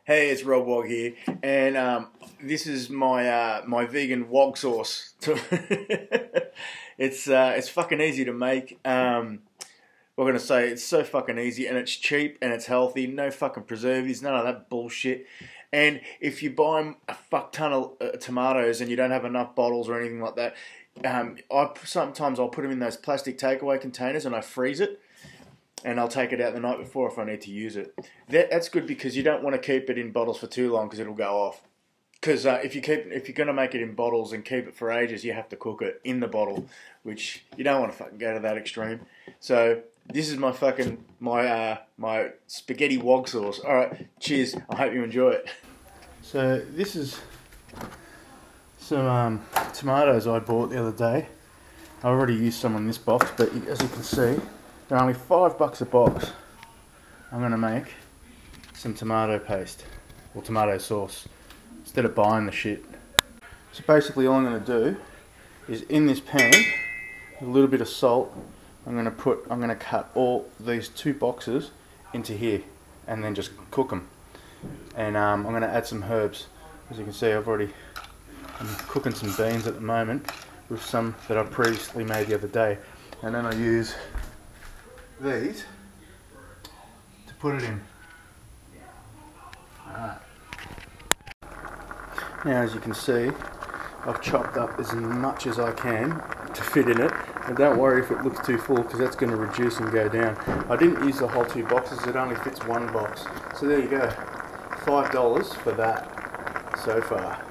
Hey, it's Rob Wog here, and this is my my vegan wog sauce. It's fucking easy to make. We're gonna say it's so fucking easy, and it's cheap, and it's healthy. No fucking preservatives, none of that bullshit. And if you buy a fuck ton of tomatoes and you don't have enough bottles or anything like that, sometimes I'll put them in those plastic takeaway containers and I freeze it. And I'll take it out the night before if I need to use it. That's good because you don't want to keep it in bottles for too long because it'll go off. Because if you're gonna make it in bottles and keep it for ages, you have to cook it in the bottle, which you don't want to fucking go to that extreme. So this is my fucking my spaghetti wog sauce. All right, cheers. I hope you enjoy it. So this is some tomatoes I bought the other day. I already used some on this box, but as you can see, they're only $5 a box. I'm going to make some tomato paste, or tomato sauce, instead of buying the shit. So basically all I'm going to do is in this pan, a little bit of salt, I'm going to cut all these 2 boxes into here, and then just cook them. And I'm going to add some herbs. As you can see, I'm cooking some beans at the moment, with some that I previously made the other day. And then I use these to put it in. Now, as you can see, I've chopped up as much as I can to fit in it, and don't worry if it looks too full because that's going to reduce and go down. I didn't use the whole 2 boxes, it only fits 1 box. So there you go, $5 for that so far.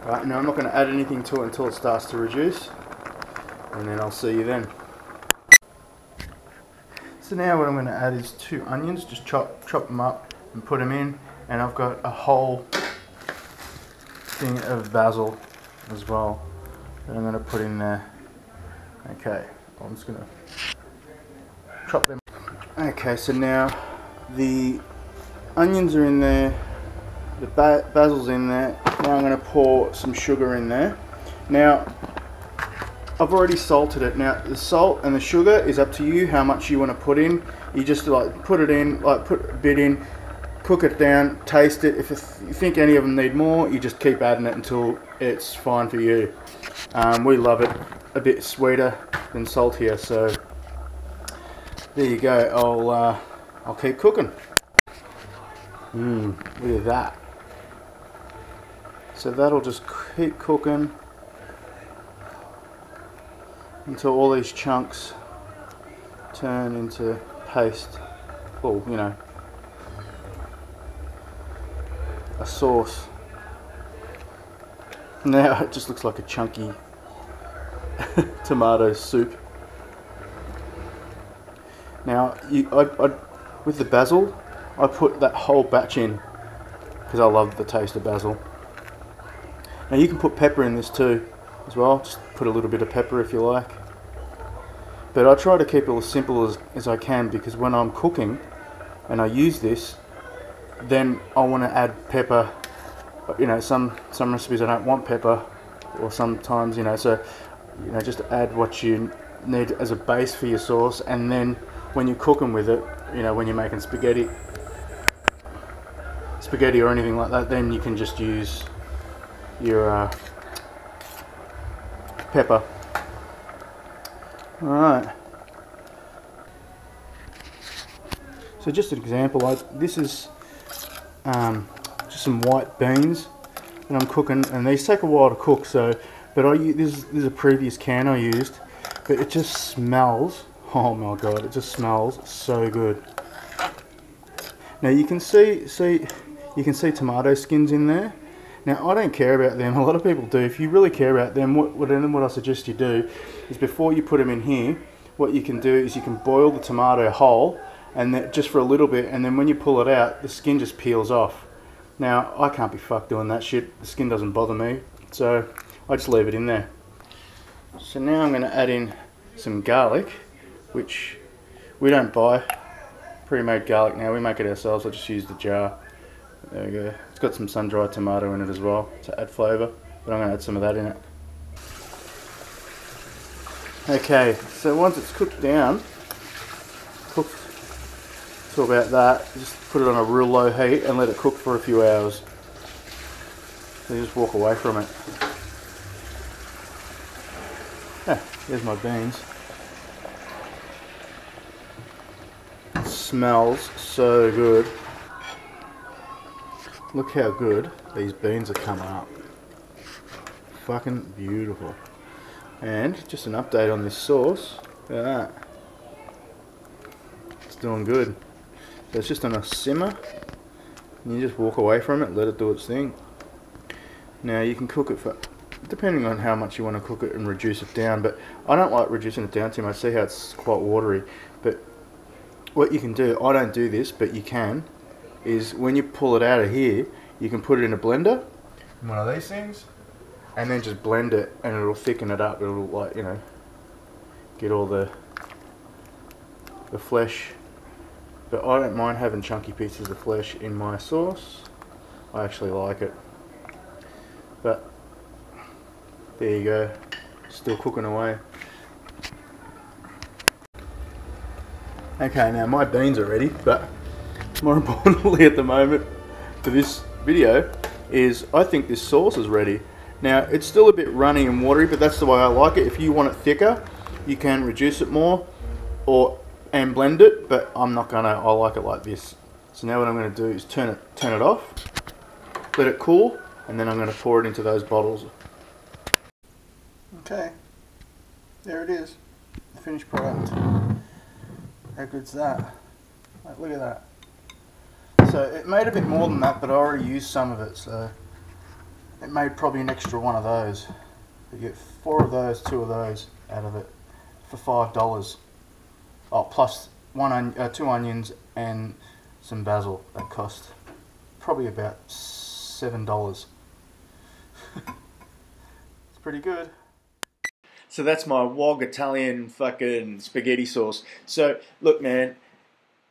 Right, now I'm not going to add anything to it until it starts to reduce, and then I'll see you then. So now what I'm going to add is 2 onions, just chop them up and put them in, and I've got a whole thing of basil as well that I'm going to put in there. Okay, I'm just going to chop them. Okay, so now the onions are in there, the basil's in there. Now I'm going to pour some sugar in there. Now I've already salted it. Now the salt and the sugar is up to you how much you want to put in. You just put it in, put a bit in, cook it down, taste it. If you think any of them need more, you just keep adding it until it's fine for you. We love it a bit sweeter than saltier, so there you go. I'll keep cooking. Look at that. So that'll just keep cooking until all these chunks turn into paste, or you know, a sauce. Now it just looks like a chunky tomato soup. Now with the basil, I put that whole batch in because I love the taste of basil. Now you can put pepper in this too as well, just put a little bit of pepper if you like. But I try to keep it as simple as I can, because when I'm cooking and I use this, then I want to add pepper. You know, some recipes I don't want pepper, or sometimes, you know, so you know, just add what you need as a base for your sauce, and then when you're cooking with it, you know, when you're making spaghetti or anything like that, then you can just use your pepper. Alright, so just an example, this is just some white beans that I'm cooking, and these take a while to cook, so this is a previous can I used, but it just smells, oh my god, it just smells so good. Now you can see tomato skins in there. Now I don't care about them, a lot of people do. If you really care about them, what I suggest you do is, before you put them in here, what you can do is you can boil the tomato whole, and then just for a little bit, and then when you pull it out, the skin just peels off. Now I can't be fucked doing that shit, the skin doesn't bother me, so I just leave it in there. So now I'm going to add in some garlic, which we don't buy pre-made garlic now, we make it ourselves. I just use the jar. There we go. It's got some sun-dried tomato in it as well to add flavour, but I'm going to add some of that in it. Okay, so once it's cooked down, cooked So about that, just put it on a real low heat and let it cook for a few hours. So you just walk away from it. Yeah, there's my beans. It smells so good. Look how good these beans are coming up. Fucking beautiful. And just an update on this sauce. Look at that. It's doing good. So it's just on a simmer. And you just walk away from it, let it do its thing. Now you can cook it for, depending on how much you want to cook it, and reduce it down. But I don't like reducing it down too much. See how it's quite watery. But what you can do, I don't do this, but you can, is when you pull it out of here, you can put it in a blender, one of these things, and then just blend it, and it'll thicken it up. It'll, like, you know, get all the flesh. But I don't mind having chunky pieces of flesh in my sauce. I actually like it. But there you go, still cooking away. Okay, now my beans are ready, but more importantly at the moment for this video is I think this sauce is ready. Now it's still a bit runny and watery, but that's the way I like it. If you want it thicker, you can reduce it more and blend it, but I'm not gonna. I like it like this. So now what I'm gonna do is turn it off, let it cool, and then I'm gonna pour it into those bottles. Okay, there it is, the finished product. How good's that? Like, look at that. So it made a bit more than that, but I already used some of it, so it made probably an extra one of those. You get 4 of those, 2 of those out of it for $5. Oh, plus 2 onions and some basil. That cost probably about $7. It's pretty good. So that's my Wog Italian fucking spaghetti sauce. So look, man,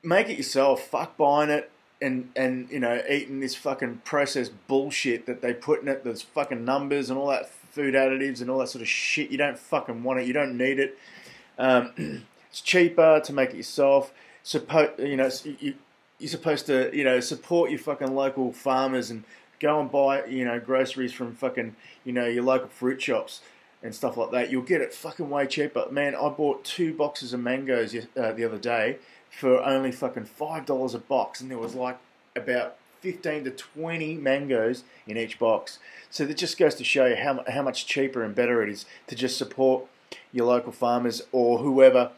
make it yourself. Fuck buying it and you know, eating this fucking processed bullshit that they put in it. There's fucking numbers and all that food additives and all that sort of shit. You don't fucking want it. You don't need it. It's cheaper to make it yourself. You know, you're supposed to, you know, support your fucking local farmers and go and buy, you know, groceries from fucking, you know, your local fruit shops and stuff like that. You'll get it fucking way cheaper. Man, I bought 2 boxes of mangoes the other day for only fucking $5 a box, and there was like about 15 to 20 mangoes in each box. So that just goes to show you how much cheaper and better it is to just support your local farmers or whoever,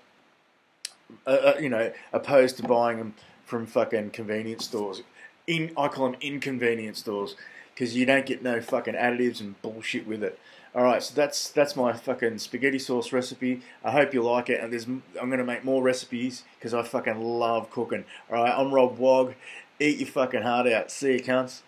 you know, opposed to buying them from fucking convenience stores. I call them inconvenience stores, because you don't get no fucking additives and bullshit with it. Alright, so that's my fucking spaghetti sauce recipe. I hope you like it, and I'm going to make more recipes because I fucking love cooking. Alright, I'm Rob Wog. Eat your fucking heart out. See you, cunts.